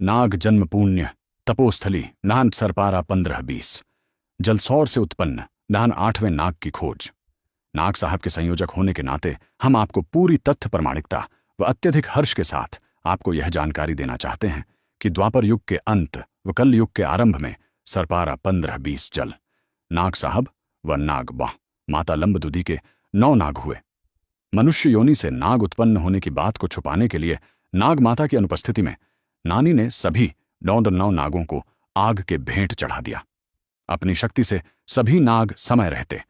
नाग जन्म पुण्य तपोस्थली नान सरपारा 15-20। जलसौर से उत्पन्न नान 8वें नाग की खोज। नाग साहब के संयोजक होने के नाते हम आपको पूरी तथ्य प्रमाणिकता व अत्यधिक हर्ष के साथ आपको यह जानकारी देना चाहते हैं कि द्वापर युग के अंत व कल युग के आरंभ में सरपारा 15-20 जल नाग साहब व नाग माता लंबदुदी के 9 नाग हुए। मनुष्य योनि से नाग उत्पन्न होने की बात को छुपाने के लिए नाग माता की अनुपस्थिति में नानी ने सभी 9 नागों को आग के भेंट चढ़ा दिया। अपनी शक्ति से सभी नाग समय रहते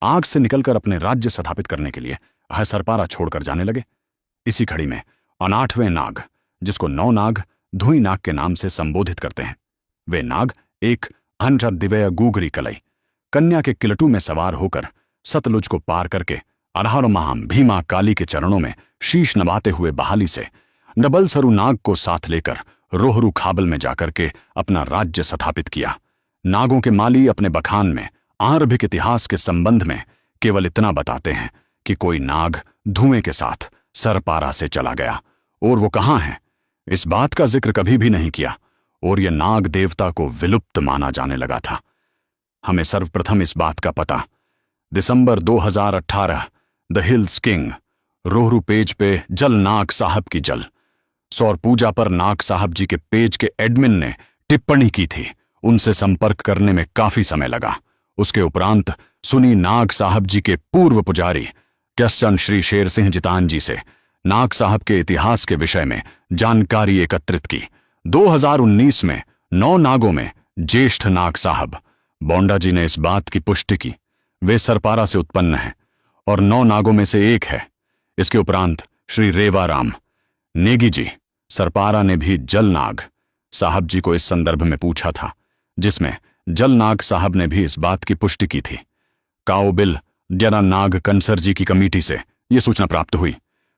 आग से निकलकर अपने राज्य स्थापित करने के लिए सरपारा छोड़कर जाने लगे। इसी घड़ी में 8वें नाग, जिसको 9 नाग धुई नाग के नाम से संबोधित करते हैं, वे नाग एक अंटर दिव्य गूगरी कलई कन्या के किलटू में सवार होकर सतलुज को पार करके अरहर महाम भीमा काली के चरणों में शीश नवाते हुए बहाली से डबल सरु नाग को साथ लेकर रोहरू खाबल में जाकर के अपना राज्य स्थापित किया। नागों के माली अपने बखान में आरभिक इतिहास के संबंध में केवल इतना बताते हैं कि कोई नाग धुएं के साथ सरपारा से चला गया, और वो कहाँ है इस बात का जिक्र कभी भी नहीं किया, और यह नाग देवता को विलुप्त माना जाने लगा था। हमें सर्वप्रथम इस बात का पता दिसंबर 2018 the hills king Rohru page पे जल नाग साहब की जल सौर पूजा पर नाग साहब जी के पेज के एडमिन ने टिप्पणी की थी। उनसे संपर्क करने में काफी समय लगा। उसके उपरांत सुनी नाग साहब जी के पूर्व पुजारी क्वेश्चन श्री शेर सिंह जितान जी से नाग साहब के इतिहास के विषय में जानकारी एकत्रित की। 2019 में 9 नागों में ज्येष्ठ नाग साहब बोंडा जी ने इस बात की पुष्टि की वे सरपारा से उत्पन्न हैं और 9 नागों में से एक है। इसके उपरांत श्री रेवाराम नेगी जी सरपारा ने भी जल नाग साहब जी को इस संदर्भ में पूछा था, जिसमें जल नाग साहब ने भी इस बात की पुष्टि की थी। काओबिल जरा नाग कंसर जी की कमेटी से यह सूचना प्राप्त हुई।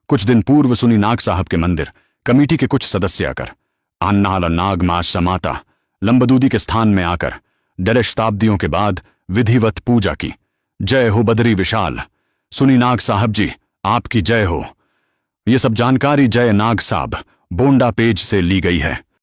कुछ दिन पूर्व सुनी नाग साहब के मंदिर कमेटी के कुछ सदस्य आकर अन्नाल नाग माशा माता लंबदूदी के स्थान में आकर 1.5 शताब्दियों के बाद विधिवत पूजा की। जय हो बदरी विशाल, सुनी नाग साहब जी आपकी जय हो। ये सब जानकारी जय नाग साहब बोंडा पेज से ली गई है।